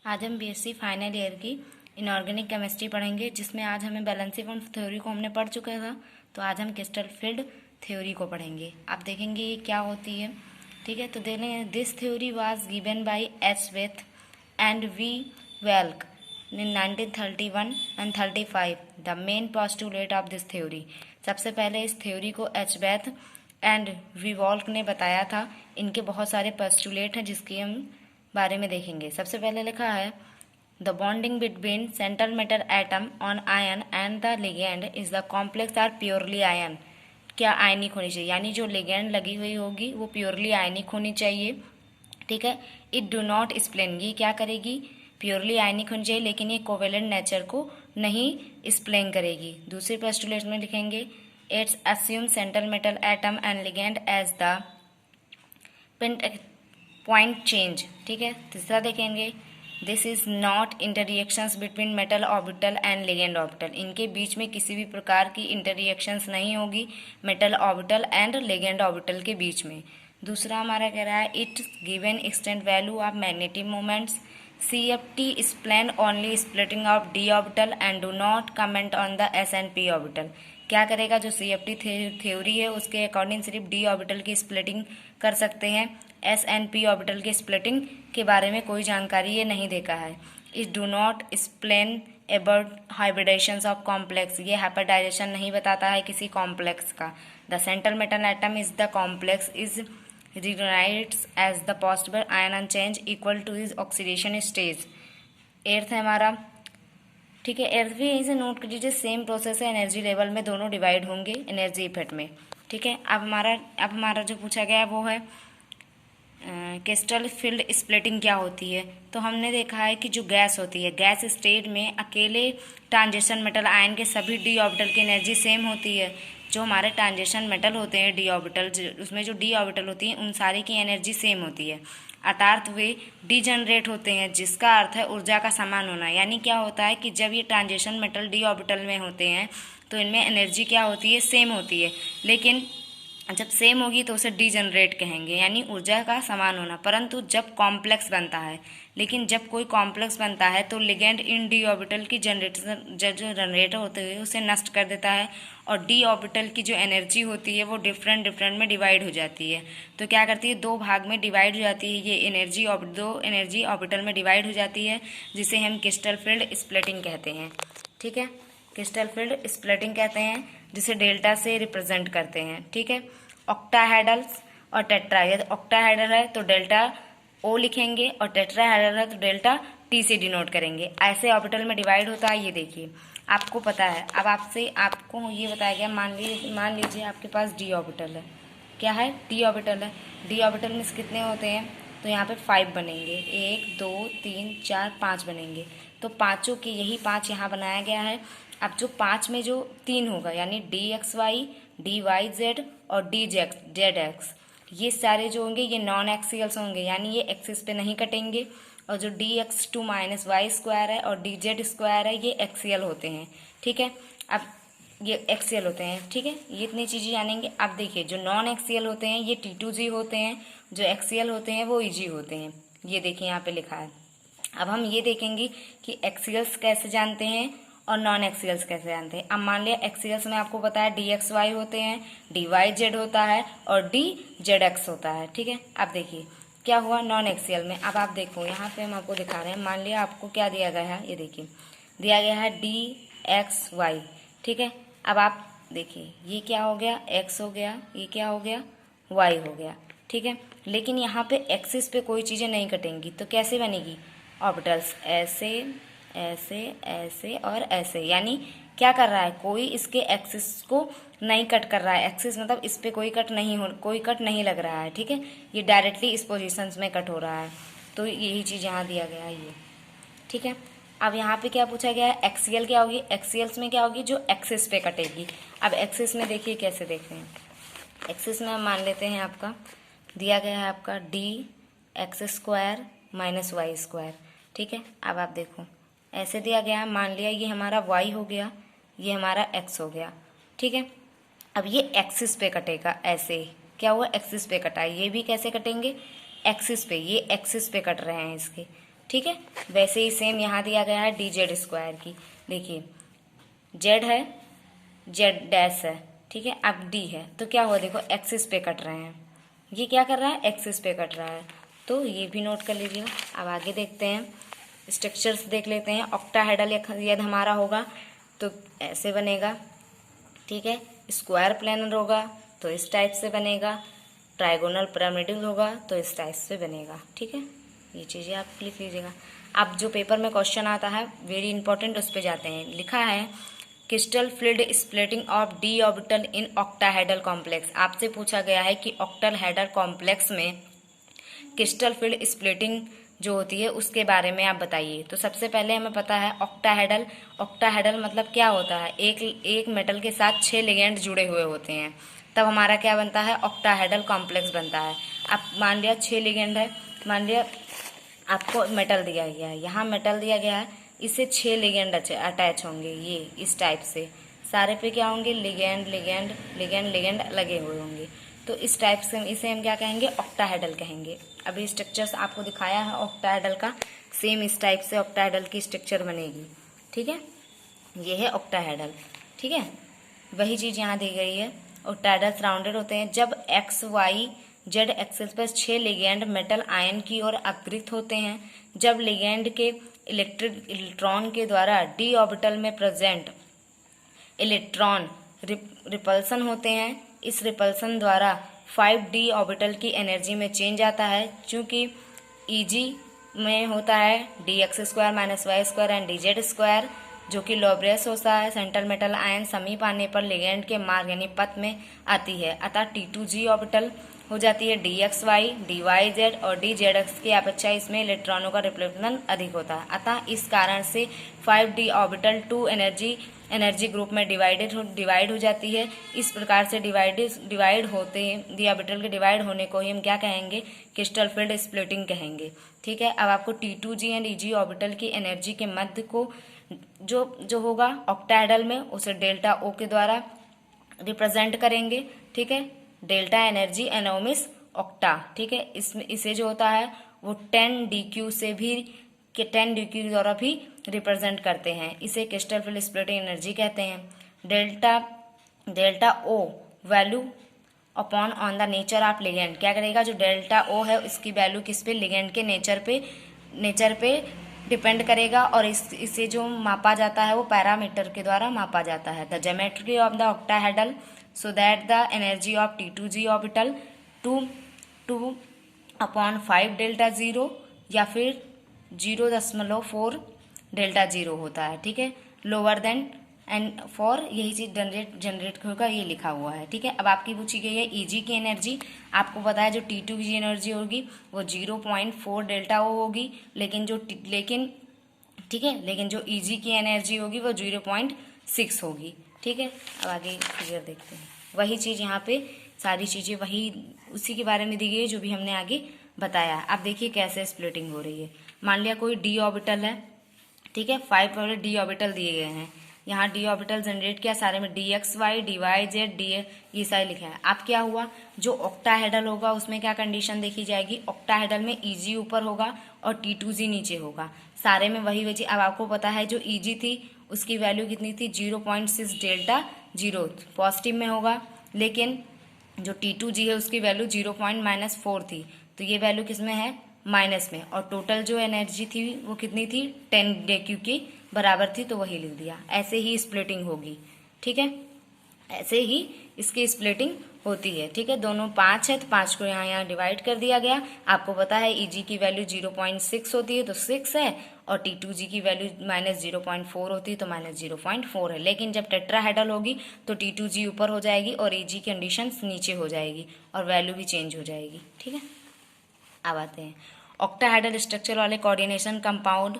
आज हम BSc final year की इनऑर्गेनिक केमिस्ट्री पढ़ेंगे, जिसमें आज हमें बैलेंसिंग ऑफ थ्योरी को हमने पढ़ चुका था। तो आज हम क्रिस्टल फील्ड थ्योरी को पढ़ेंगे। आप देखेंगे ये क्या होती है। ठीक है, तो देख लें। This theory was given by H Bethe and V Vleck in 1931 and 35 the main postulate of this theory. सबसे पहले इस थ्योरी को H Bethe and V Vleck ने बताया था। इनके बहुत सारे पोस्टुलेट हैं जिसकी हम बारे में देखेंगे। सबसे पहले लिखा है the bonding between central metal atom on ion and the ligand is the complex are purely ion. क्या आयनिक होनी चाहिए, यानी जो लिगेंड लगी हुई होगी वो प्योरली आयनिक होनी चाहिए। ठीक है, इट डू नॉट एक्सप्लेन, ये क्या करेगी, प्योरली आयनिक होनी चाहिए, लेकिन ये कोवेलेंट नेचर को नहीं एक्सप्लेन करेगी। दूसरे पोस्टुलेट में लिखेंगे it's assume central metal atom and ligand as the point change. ठीक है, तीसरा देखेंगे this is not interactions between metal orbital and ligand orbital. इनके बीच में किसी भी प्रकार की इंटररिएक्शंस नहीं होगी metal orbital and ligand orbital के बीच में। दूसरा हमारा कह रहा है it given extent value of magnetic moments CFT explain only splitting of d orbital and do not comment on the s and p orbital। क्या करेगा, जो CFT थ्योरी है उसके अकॉर्डिंग सिर्फ d ऑर्बिटल की स्प्लिटिंग कर सकते हैं, s एंड p ऑर्बिटल की स्प्लिटिंग के बारे में कोई जानकारी ये नहीं देता है। It do not explain about hybridisations of complex, ये हाइब्रिडाइजेशन नहीं बताता है किसी कॉम्प्लेक्स का। The central metal atom is the complex is recognised as the possible ion change equal to is oxidation stage. एर्थ है हमारा। ठीक है, एर्थ भी यहीं से नोट कर लीजिए, सेम प्रोसेस है, एनर्जी लेवल में दोनों डिवाइड होंगे एनर्जी इफेक्ट में। ठीक है, अब हमारा जो पूछा गया वो है क्रिस्टल फील्ड स्प्लिटिंग क्या होती है। तो हमने देखा है कि जो गैस होती है, गैस स्टेट में अकेले ट्रांजिशन मेटल आयन के सभी डी ऑर्बिटल की एनर्जी सेम होती है। जो हमारे ट्रांजिशन मेटल होते हैं डी ऑर्बिटल, उसमें जो डी ऑर्बिटल होती है उन सारी की एनर्जी सेम होती है, अर्थात वे डीजनरेट होते हैं, जिसका अर्थ है ऊर्जा का समान होना। यानी क्या होता है कि जब ये ट्रांजिशन मेटल डी ऑर्बिटल में होते हैं तो इनमें एनर्जी क्या होती है, सेम होती है, लेकिन जब सेम होगी तो उसे डीजनरेट कहेंगे, यानी ऊर्जा का समान होना। परंतु जब कॉम्प्लेक्स बनता है, लेकिन जब कोई कॉम्प्लेक्स बनता है तो लिगेंड इन डी ऑर्बिटल की जो जनरेटर होते हुए उसे नष्ट कर देता है, और डी ऑर्बिटल की जो एनर्जी होती है वो डिफरेंट में डिवाइड हो जाती है। तो क्या करती है, दो भाग में डिवाइड हो जाती है, ये एनर्जी दो एनर्जी ऑर्बिटल में डिवाइड हो जाती है, जिसे हम क्रिस्टल फील्ड स्प्लिटिंग कहते हैं। ठीक है, क्रिस्टल फील्ड स्प्लिटिंग कहते हैं, जिसे डेल्टा से रिप्रेजेंट करते हैं। ठीक है, ऑक्टाहेड्रल्स और टेट्रा, यदि ऑक्टाहेड्रल है तो डेल्टा ओ लिखेंगे और टेट्राहेड्रल है तो डेल्टा टी से डिनोट करेंगे। ऐसे ऑर्बिटल में डिवाइड होता है। ये देखिए आपको पता है। अब आपको ये बताया गया, मान लीजिए आपके पास डी ऑर्बिटल है। क्या है, डी ऑर्बिटल है। डी ऑर्बिटल में कितने होते हैं, तो यहाँ पे 5 बनेंगे, 1 2 3 4 5 बनेंगे। तो पाँचों के यही 5 यहाँ बनाया गया है। अब जो 5 में जो 3 होगा, यानी DXY DYZ और DZX, ये सारे जो होंगे ये नॉन एक्सियल्स होंगे, यानी ये एक्सिस पे नहीं कटेंगे। और जो DX2 माइनस वाई स्क्वायर है और DZ स्क्वायर है ये एक्सियल होते हैं। ठीक है, अब ये एक्सियल होते हैं। ठीक है, ये इतनी चीज़ें जानेंगे। अब देखिए जो नॉन एक्सियल होते हैं ये T2G होते हैं, जो एक्सियल होते हैं वो EG होते हैं। ये देखिए यहाँ पे लिखा है। अब हम ये देखेंगे कि एक्सियल्स कैसे जानते हैं और नॉन एक्सियल्स कैसे जानते हैं। अब मान लिया एक्सियल्स में आपको पता है DXY होते हैं, DYZ होता है और DZX होता है। ठीक है, अब देखिए क्या हुआ नॉन एक्सियल में। अब आप देखो यहाँ पे हम आपको दिखा रहे हैं। मान लिया आपको क्या दिया गया है, ये देखिए दिया गया है DXY। ठीक है, अब आप देखिए ये क्या हो गया, X हो गया, ये क्या हो गया, Y हो गया। ठीक है, लेकिन यहाँ पे एक्सिस पे कोई चीज़ें नहीं कटेंगी, तो कैसे बनेगी, ऑर्बिटल्स ऐसे ऐसे ऐसे और ऐसे। यानी क्या कर रहा है, कोई इसके एक्सिस को नहीं कट कर रहा है। एक्सिस मतलब इस पे कोई कट नहीं लग रहा है। ठीक है, ये डायरेक्टली इस पोजीशंस में कट हो रहा है। तो यही चीज़ यहाँ दिया गया है ये। ठीक है, अब यहाँ पे क्या पूछा गया है, एक्सियल क्या होगी, एक्सियल्स में क्या होगी, जो एक्सिस पे कटेगी। अब एक्सिस में देखिए कैसे देख रहे हैं। एक्सिस में हम मान लेते हैं आपका दिया गया है आपका DX² माइनस वाई स्क्वायर। ठीक है, अब आप देखो ऐसे दिया गया है। मान लिया ये हमारा y हो गया, ये हमारा x हो गया। ठीक है, अब ये एक्सिस पे कटेगा ऐसे। क्या हुआ, एक्सिस पे कटा है। ये भी कैसे कटेंगे, एक्सिस पे, ये एक्सिस पे कट रहे हैं इसके। ठीक है। वैसे ही सेम यहाँ दिया गया है डी जेड स्क्वायर की। देखिए जेड है, जेड डैश है, ठीक है। अब डी है तो क्या हुआ, देखो एक्सिस पे कट रहे हैं, ये क्या कर रहा है, एक्सिस पे कट रहा है, तो ये भी नोट कर लीजिएगा। अब आगे देखते हैं, स्ट्रक्चर्स देख लेते हैं। ऑक्टाहेड्रल यदि हमारा होगा तो ऐसे बनेगा, ठीक है। स्क्वायर प्लेनर होगा तो इस टाइप से बनेगा। ट्राइगोनल पिरामिडल होगा तो इस टाइप से बनेगा, ठीक है। ये चीज़ें आप लिख लीजिएगा। अब जो पेपर में क्वेश्चन आता है वेरी इंपॉर्टेंट, उस पर जाते हैं। लिखा है crystal field splitting of d orbital in octahedral complex. आपसे पूछा गया है कि ऑक्टाहेड्रल कॉम्प्लेक्स में क्रिस्टल फील्ड स्प्लिटिंग जो होती है उसके बारे में आप बताइए। तो सबसे पहले हमें पता है ऑक्टाहेड्रल, ऑक्टाहेड्रल मतलब क्या होता है, एक मेटल के साथ 6 लिगेंड जुड़े हुए होते हैं, तब हमारा क्या बनता है, ऑक्टाहेड्रल कॉम्प्लेक्स बनता है। अब मान लिया 6 लिगेंड है, मान लिया आपको मेटल दिया गया है, यहाँ मेटल दिया गया है, इससे 6 लिगेंड अटैच होंगे, ये इस टाइप से सारे पे क्या होंगे, लिगेंड लिगेंड लिगेंड लिगेंड लगे हुए होंगे। तो इस टाइप से इसे हम क्या कहेंगे, ऑक्टाहेड्रल कहेंगे। अभी स्ट्रक्चर्स आपको दिखाया है ऑक्टाहेड्रल का, सेम इस टाइप से ऑक्टाहेड्रल की स्ट्रक्चर बनेगी, ठीक है। ये है ऑक्टाहेड्रल, ठीक है। वही चीज़ यहाँ दी गई है। ऑक्टाहेड्रल सराउंडेड होते हैं जब एक्स वाई जेड एक्सिस पर 6 लिगेंड मेटल आयन की ओर अग्रसित होते हैं, जब लिगेंड के इलेक्ट्रॉन के द्वारा डी ऑर्बिटल में प्रेजेंट इलेक्ट्रॉन रिपल्सन होते हैं। इस रिपल्सन द्वारा 5d ऑर्बिटल की एनर्जी में चेंज आता है, चूँकि ईजी में होता है d x square minus y square and d z square, जो कि लॉब्रियस होता है। सेंट्रल मेटल आयन समीप आने पर लिगेंड के मार्ग यानी पथ में आती है, अतः T2G ऑर्बिटल हो जाती है d x y, d y z और डी जेड एक्स की अपेक्षा इसमें इलेक्ट्रॉनों का रिप्लेसमेंट अधिक होता है। अतः इस कारण से 5d ऑर्बिटल 2 एनर्जी ग्रुप में डिवाइड हो जाती है। इस प्रकार से डिवाइड होते डी ऑर्बिटल के डिवाइड होने को ही हम क्या कहेंगे, क्रिस्टल फील्ड स्प्लिटिंग कहेंगे, ठीक है। अब आपको T2G एंड EG ऑर्बिटल की एनर्जी के मध्य को जो होगा ऑक्टाहेड्रल में, उसे डेल्टा O के द्वारा रिप्रेजेंट करेंगे, ठीक है। डेल्टा एनर्जी एनोमिस ऑक्टा, ठीक है। इसमें इसे जो होता है वो 10dq से भी 10dq के द्वारा भी रिप्रेजेंट करते हैं। इसे क्रिस्टल फील्ड स्प्लिटिंग एनर्जी कहते हैं। Delta o value upon on the nature of ligand, क्या करेगा, जो डेल्टा ओ है इसकी वैल्यू किस पे, लिगेंड के नेचर पे डिपेंड करेगा, और इसे जो मापा जाता है वो पैरामीटर के द्वारा मापा जाता है। The geometry of the octahedral so that the energy of T2G orbital 2 upon 5 delta 0 या फिर 0.4 डेल्टा 0 होता है, ठीक है। लोअर देन एंड फॉर यही चीज जनरेट होगा, ये लिखा हुआ है, ठीक है। अब आपकी पूछी गई है ईजी की एनर्जी। आपको पता है जो T2G एनर्जी होगी वो 0.4 डेल्टा ओ होगी, लेकिन ठीक है, लेकिन जो ईजी की एनर्जी होगी वो 0.6 होगी, ठीक है। अब आगे फिगर देखते हैं। वही चीज़ यहाँ पे सारी चीज़ें वही उसी के बारे में दी गई है जो भी हमने आगे बताया। अब देखिए कैसे स्प्लिटिंग हो रही है। मान लिया कोई डी ऑर्बिटल है, ठीक है, 5 वाले डी ऑर्बिटल दिए गए हैं। यहाँ डी ऑर्बिटल जनरेट किया, सारे में d x y d y z d ये सारे लिखा है। अब क्या हुआ, जो ऑक्टाहेड्रल होगा उसमें क्या कंडीशन देखी जाएगी, ऑक्टाहेड्रल में ईजी ऊपर होगा और T2G नीचे होगा, सारे में वही वही। अब आपको पता है जो ईजी थी उसकी वैल्यू कितनी थी, 0.6 डेल्टा 0 पॉजिटिव में होगा, लेकिन जो T2G है उसकी वैल्यू 0.-4 थी, तो ये वैल्यू किस में है, माइनस में। और टोटल जो एनर्जी थी वो कितनी थी, 10dq की बराबर थी, तो वही लिख दिया। ऐसे ही स्प्लिटिंग होगी, ठीक है, ऐसे ही इसकी स्प्लिटिंग होती है, ठीक है। दोनों 5 है तो 5 को यहाँ डिवाइड कर दिया गया। आपको पता है ईजी की वैल्यू 0.6 होती है तो 6 है, और T2G की वैल्यू -0.4 होती है तो -0.4 है। लेकिन जब टेट्राहेड्रल होगी तो T2G ऊपर हो जाएगी और ईजी कंडीशन नीचे हो जाएगी और वैल्यू भी चेंज हो जाएगी, ठीक है। अब आते हैं ऑक्टाहेड्रल स्ट्रक्चर वाले coordination compound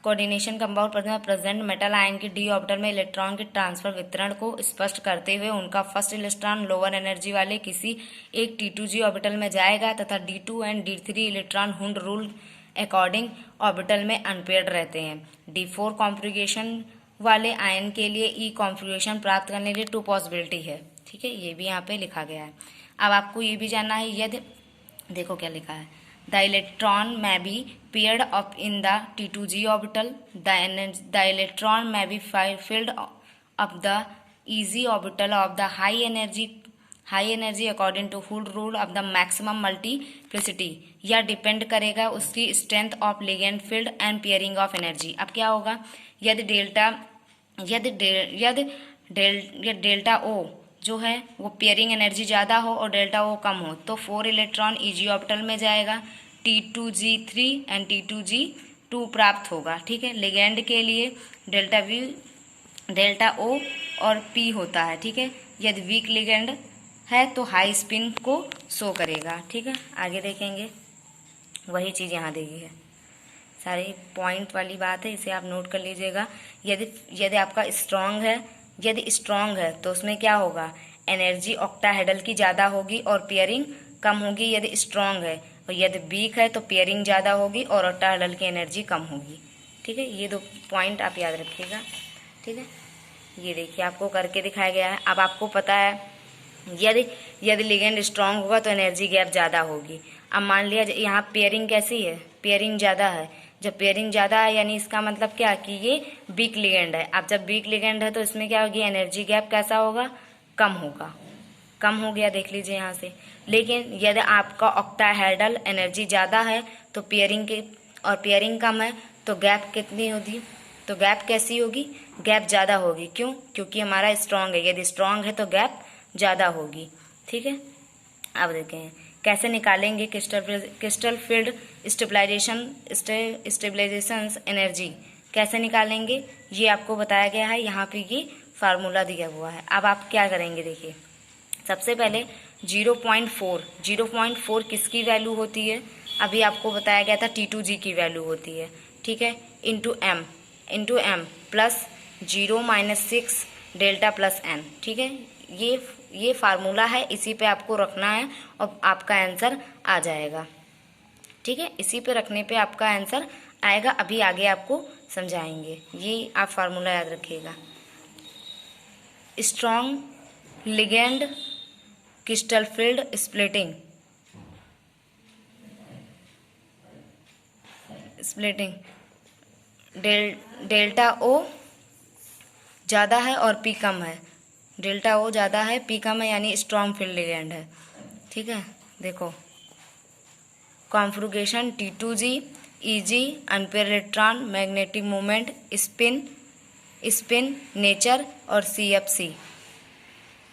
present metal ion की डी ऑर्बिटल में इलेक्ट्रॉन के ट्रांसफर वितरण को स्पष्ट करते हुए उनका फर्स्ट इलेक्ट्रॉन लोअर एनर्जी वाले किसी एक T2G ऑर्बिटल में जाएगा तथा D2 and D3 electron Hund rule according orbital में अनपेयर्ड रहते हैं। D4 कॉन्फ़िगरेशन वाले आयन के लिए ई कॉन्फ़िगरेशन प्राप्त करने के लिए 2 पॉसिबिलिटी है, ठीक है, ये भी यहाँ पे लिखा गया है। अब आपको ये भी जानना है, यदि देखो क्या लिखा है, the electron may be paired up in the T2g orbital. The electron may be filled up the EZ orbital of the high energy according to Hooke's rule of the maximum multiplicity. यह depend करेगा उसकी strength of ligand field and pairing of energy. अब क्या होगा, यदि delta ओ जो है वो पेयरिंग एनर्जी ज़्यादा हो और डेल्टा ओ कम हो तो 4 इलेक्ट्रॉन ईजी ऑर्बिटल में जाएगा, T2g3 एंड T2g2 प्राप्त होगा. ठीक है, लिगेंड के लिए डेल्टा ओ और पी होता है. ठीक है, यदि वीक लिगेंड है तो हाई स्पिन को शो करेगा. ठीक है, आगे देखेंगे वही चीज़ यहाँ देखी है, सारी पॉइंट वाली बात है, इसे आप नोट कर लीजिएगा. यदि आपका स्ट्रॉन्ग है तो उसमें क्या होगा, एनर्जी ऑक्टाहेड्रल की ज़्यादा होगी और पेयरिंग कम होगी यदि स्ट्रॉन्ग है, और यदि वीक है तो पेयरिंग ज़्यादा होगी और ऑक्टाहेड्रल की एनर्जी कम होगी. ठीक है, ये 2 पॉइंट आप याद रखिएगा. ठीक है, ये देखिए आपको करके दिखाया गया है. अब आपको पता है यदि लिगेंड स्ट्रॉन्ग होगा तो एनर्जी गैप ज़्यादा होगी. अब मान लिया यहाँ पेयरिंग कैसी है, पेयरिंग ज़्यादा है. जब पेयरिंग ज़्यादा है यानी इसका मतलब क्या कि ये वीक लिगेंड है. अब जब वीक लिगेंड है तो इसमें क्या होगी, एनर्जी गैप कैसा होगा, कम होगा. कम हो गया, देख लीजिए यहाँ से. लेकिन यदि आपका ऑक्टाहेड्रल एनर्जी ज़्यादा है तो पेयरिंग कम है तो गैप कितनी होगी, तो गैप कैसी होगी, गैप ज़्यादा होगी. क्यों, क्योंकि हमारा स्ट्रॉन्ग है. यदि स्ट्रॉन्ग है तो गैप ज़्यादा होगी. ठीक है, अब देखें कैसे निकालेंगे क्रिस्टल फील्ड स्टेबलाइजेशन एनर्जी कैसे निकालेंगे, ये आपको बताया गया है. यहाँ पे ये फार्मूला दिया हुआ है. अब आप क्या करेंगे, देखिए सबसे पहले 0.4 किसकी वैल्यू होती है, अभी आपको बताया गया था T2g की वैल्यू होती है. ठीक है, into m plus 0 - 6 delta plus n. ठीक है, ये फार्मूला है, इसी पे आपको रखना है और आपका आंसर आ जाएगा. ठीक है, इसी पे रखने पे आपका आंसर आएगा. अभी आगे आपको समझाएंगे, ये आप फार्मूला याद रखिएगा. Strong ligand crystal field splitting delta O ज़्यादा है और पी कम है. डेल्टा ओ ज़्यादा है, पी कम है, यानी स्ट्रॉन्ग फील्ड लिगेंड है. ठीक है, देखो configuration T2g EG unpaired electron magnetic moment spin nature और CFC.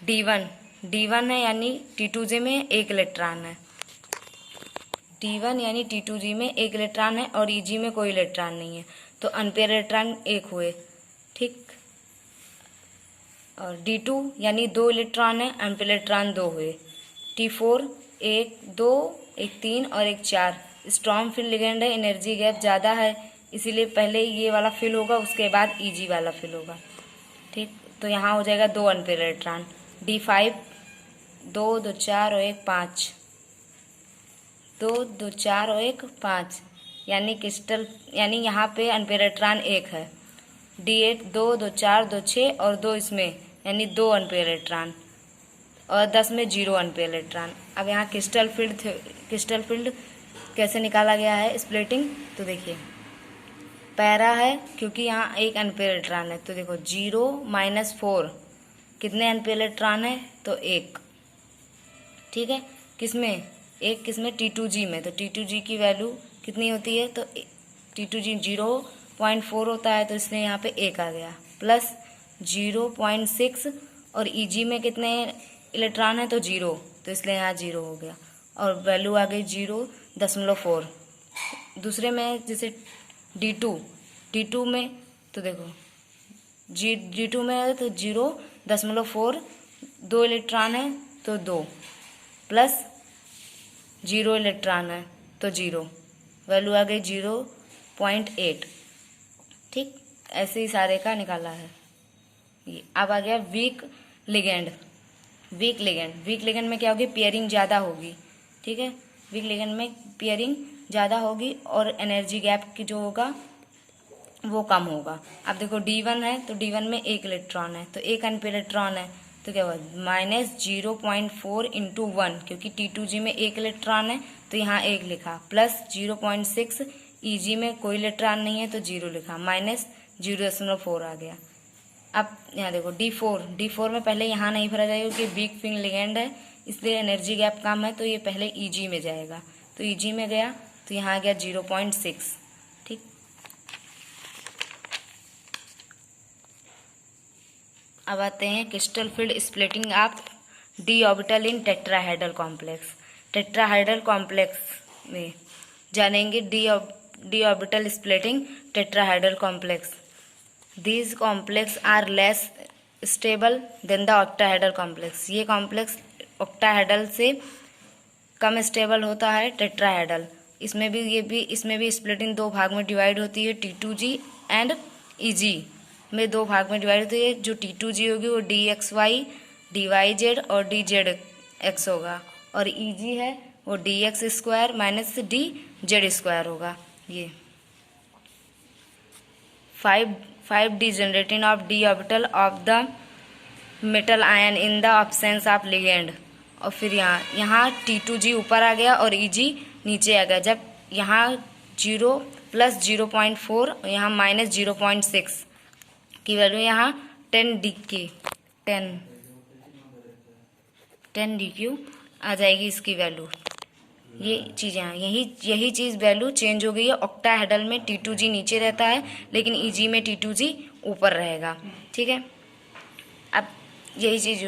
D1 है यानी T2g में 1 इलेक्ट्रॉन है. D1 यानी T2g में 1 इलेक्ट्रॉन है और EG में कोई इलेक्ट्रॉन नहीं है तो अनपेयर इलेक्ट्रॉन 1 हुए. ठीक, और D2 यानी 2 इलेक्ट्रॉन है, अनपेयर इलेक्ट्रॉन 2 हुए. T4 1 2 1 3 और 1 4. स्ट्रॉन्ग फील्ड लिगेंड है, एनर्जी गैप ज़्यादा है, इसीलिए पहले ये वाला फिल होगा, उसके बाद EG वाला फिल होगा. ठीक, तो यहाँ हो जाएगा 2 अनपेयर इलेक्ट्रॉन. D5 2 2 4 और 1 5 2 2 4 और 1 5 यानी यहाँ पे अनपेयर इलेक्ट्रॉन 1 है. D8 2 2 4 2 6 और 2 इसमें यानी 2 अनपेयर इलेक्ट्रॉन और 10 में 0 अनपेयर इलेक्ट्रॉन. अब यहाँ क्रिस्टल फील्ड कैसे निकाला गया है स्प्लिटिंग, तो देखिए पैरा है क्योंकि यहाँ 1 अनपेयर इलेक्ट्रॉन है, तो देखो 0 - 4 कितने अनपेयर इलेक्ट्रॉन है, तो 1. ठीक है, किसमें T2g में, तो T2g की वैल्यू कितनी होती है, तो T2g 0.4 होता है, तो इसलिए यहाँ पे 1 आ गया. प्लस 0.6 और EG में कितने इलेक्ट्रॉन है, तो 0, तो इसलिए यहाँ 0 हो गया और वैल्यू आ गई 0.4. दूसरे में जैसे D2 में, तो देखो D2 में है तो 0.4 2 इलेक्ट्रॉन है तो 2 प्लस 0 इलेक्ट्रॉन है तो 0, वैल्यू आ गई 0.8. ठीक, ऐसे ही सारे का निकाला है. ये अब आ गया वीक लिगेंड में क्या होगी, पेयरिंग ज़्यादा होगी. ठीक है, वीक लिगेंड में पेयरिंग ज़्यादा होगी और एनर्जी गैप की जो होगा वो कम होगा. अब देखो D1 है तो D1 में 1 इलेक्ट्रॉन है तो 1 अनपेयर इलेक्ट्रॉन है, तो क्या होगा -0.4 × 1 क्योंकि T2g में 1 इलेक्ट्रॉन है तो यहाँ 1 लिखा, प्लस 0.6 Eg में कोई इलेक्ट्रॉन नहीं है तो 0 लिखा, माइनस 0.4 आ गया। अब यहाँ देखो D4 में पहले यहाँ नहीं भरा जाएगा क्योंकि वीक फिंग लिगेंड है, इसलिए एनर्जी गैप कम है, तो ये पहले Eg में जाएगा। तो Eg में गया तो यहाँ आ गया 0.6। ठीक, अब आते हैं crystal field splitting of d orbital in tetrahedral complex. Tetrahedral complex में जानेंगे d orbital splitting tetrahedral complex. These complex are less stable than the octahedral complex. ये कॉम्प्लेक्स ऑक्टाहेड्रल से कम स्टेबल होता है टेट्राहेड्रल। इसमें भी स्प्लिटिंग 2 भाग में डिवाइड होती है, T2G एंड Eg में 2 भाग में डिवाइड होती है। जो T2G होगी वो dxy dyz और dzx होगा, और Eg है वो dx square minus dz square होगा। ये 5 degenerating of d orbital of the metal ion in the absence of ligand। और फिर यहाँ T2G ऊपर आ गया और Eg नीचे आ गया। जब यहाँ 0 प्लस 0.4 और यहाँ माइनस 0.6 की वैल्यू यहाँ 10 DQ आ जाएगी इसकी वैल्यू। ये चीज़ यहाँ यही चीज़ वैल्यू चेंज हो गई है। ऑक्टाहेड्रल में T2G नीचे रहता है लेकिन Eg में T2G ऊपर रहेगा। ठीक है, अब यही चीज़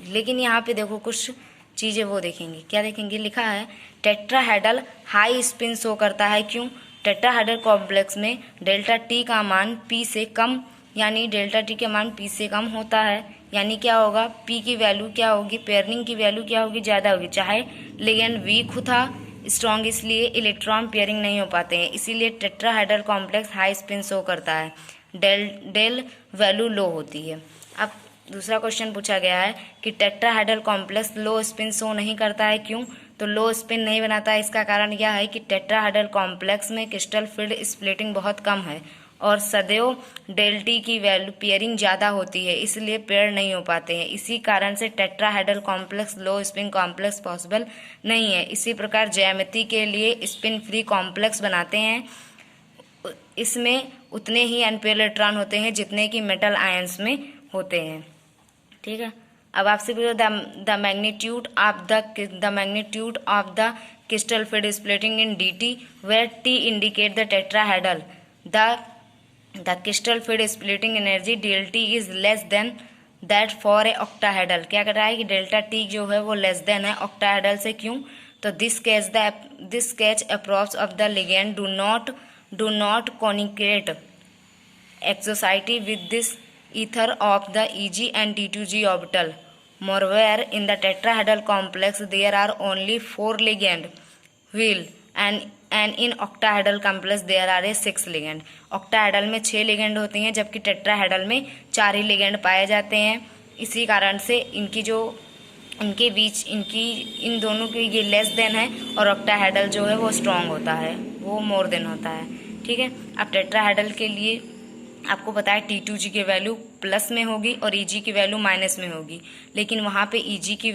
लेकिन यहाँ पे देखो कुछ चीज़ें वो देखेंगे, क्या देखेंगे, लिखा है टेट्राहेड्रल हाई स्पिन शो करता है। क्यों? टेट्राहेड्रल कॉम्प्लेक्स में डेल्टा टी का मान P से कम, यानी डेल्टा टी के मान P से कम होता है, यानी क्या होगा, P की वैल्यू क्या होगी, पेयरिंग की वैल्यू क्या होगी, ज़्यादा होगी। चाहे लिगेंड वीक था स्ट्रॉन्ग, इसलिए इलेक्ट्रॉन पेयरिंग नहीं हो पाते हैं, इसीलिए tetrahedral complex high spin show करता है, डेल वैल्यू लो होती है। अब दूसरा क्वेश्चन पूछा गया है कि टेट्राहेड्रल कॉम्प्लेक्स लो स्पिन शो नहीं करता है। क्यों? तो लो स्पिन नहीं बनाता है, इसका कारण यह है कि टेट्राहेड्रल कॉम्प्लेक्स में क्रिस्टल फील्ड स्प्लिटिंग बहुत कम है और सदैव डेल टी की वैल्यू पेयरिंग ज़्यादा होती है, इसलिए पेयर नहीं हो पाते हैं। इसी कारण से टेट्राहेड्रल कॉम्प्लेक्स लो स्पिन कॉम्प्लेक्स पॉसिबल नहीं है। इसी प्रकार ज्यामिति के लिए स्पिन फ्री कॉम्प्लेक्स बनाते हैं, इसमें उतने ही अनपेयर इलेक्ट्रॉन होते हैं जितने कि मेटल आयंस में होते हैं। ठीक है, अब आपसे पूछो the magnitude of the crystal field splitting in dt where T indicate the tetrahedral, the crystal field splitting energy delta is less than that for a octahedral। क्या कर रहा है कि डेल्टा टी जो है वो लेस देन है octahedral से। क्यों? तो this catch approach of the ligand do not conjugate एक्सोसाइटी with this ether of the Eg and T2G orbital। Moreover, in the tetrahedral complex there are only 4 ligand wheel and in octahedral complex there are 6 ligand। octahedral में 6 ligand होती हैं जबकि tetrahedral में 4 ही ligand पाए जाते हैं। इसी कारण से इनके बीच इन दोनों की ये लेस देन है और octahedral जो है वो स्ट्रॉन्ग होता है, वो मोर देन होता है। ठीक है, अब टेट्राहेड्रल के लिए आपको पता है T2G की वैल्यू प्लस में होगी और Eg की वैल्यू माइनस में होगी, लेकिन वहाँ पे Eg की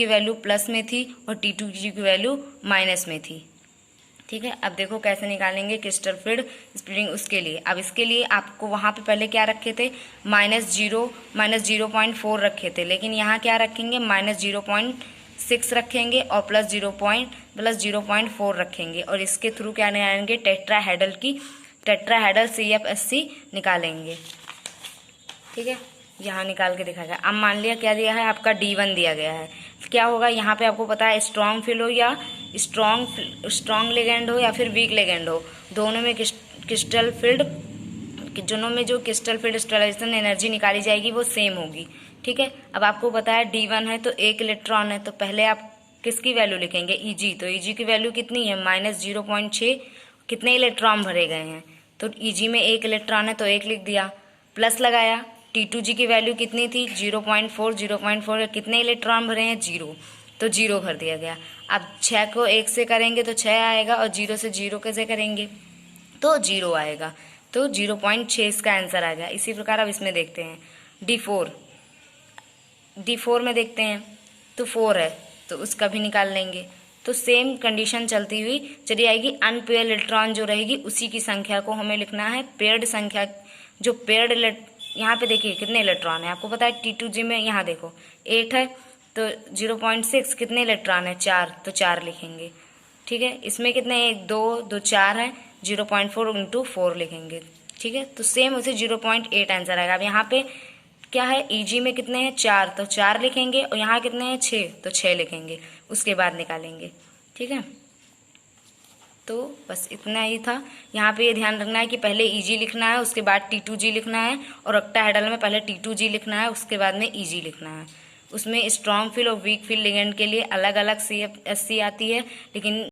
वैल्यू प्लस में थी और T2G की वैल्यू माइनस में थी। ठीक है, अब देखो कैसे निकालेंगे क्रिस्टल फील्ड स्प्लिटिंग उसके लिए। अब इसके लिए आपको वहाँ पे पहले क्या रखे थे, माइनस 0.4 रखे थे, लेकिन यहाँ क्या रखेंगे, माइनस 0.6 रखेंगे और प्लस 0.4 रखेंगे, और इसके थ्रू क्या निकालेंगे, टेट्राहेड्रल CFSC निकालेंगे। ठीक है, यहाँ निकाल के दिखा गया। अब मान लिया क्या दिया है, आपका D1 दिया गया है। क्या होगा, यहाँ पे आपको पता है स्ट्रॉन्ग फील्ड हो या स्ट्रॉन्ग लिगेंड हो या फिर वीक लिगेंड हो, दोनों में क्रिस्टल फील्ड स्टेलाइजेशन एनर्जी निकाली जाएगी वो सेम होगी। ठीक है, अब आपको पता है D1 है तो 1 इलेक्ट्रॉन है, तो पहले आप किसकी वैल्यू लिखेंगे, Eg। तो Eg की वैल्यू कितनी है, माइनस 0.6, कितने इलेक्ट्रॉन भरे गए हैं, तो Eg में 1 इलेक्ट्रॉन है तो 1 लिख दिया, प्लस लगाया। T2G की वैल्यू कितनी थी, 0.4, कितने इलेक्ट्रॉन भरे हैं, 0, तो 0 भर दिया गया। अब 6 को 1 से करेंगे तो 6 आएगा और 0 से 0 कैसे करेंगे तो 0 आएगा, तो 0.6 इसका आंसर आ गया। इसी प्रकार अब इसमें देखते हैं D4 में देखते हैं, तो 4 है तो उसका भी निकाल लेंगे। तो सेम कंडीशन चलती हुई चली आएगी। अनपेयर इलेक्ट्रॉन जो रहेगी उसी की संख्या को हमें लिखना है। पेयर्ड संख्या जो पेयर्ड, यहाँ पे देखिए कितने इलेक्ट्रॉन है आपको पता है। T2G में यहाँ देखो 8 है, तो 0.6 कितने इलेक्ट्रॉन है 4, तो 4 लिखेंगे। ठीक है, इसमें कितने 1 2 2 4 है, 0.4 इंटू 4 लिखेंगे। ठीक है, तो सेम उसे 0.8 आंसर आएगा। अब यहाँ पे क्या है, EG में कितने हैं 4, तो 4 लिखेंगे, और यहाँ कितने हैं 6, तो 6 लिखेंगे, उसके बाद निकालेंगे। ठीक है, तो बस इतना ही था। यहाँ पे ये ध्यान रखना है कि पहले EG लिखना है, उसके बाद T2G लिखना है, और ऑक्टाहेड्रल में पहले T2G लिखना है, उसके बाद में EG लिखना है। उसमें स्ट्रॉन्ग फील्ड और वीक फील्ड लिगेंड के लिए अलग अलग CFSC आती है, लेकिन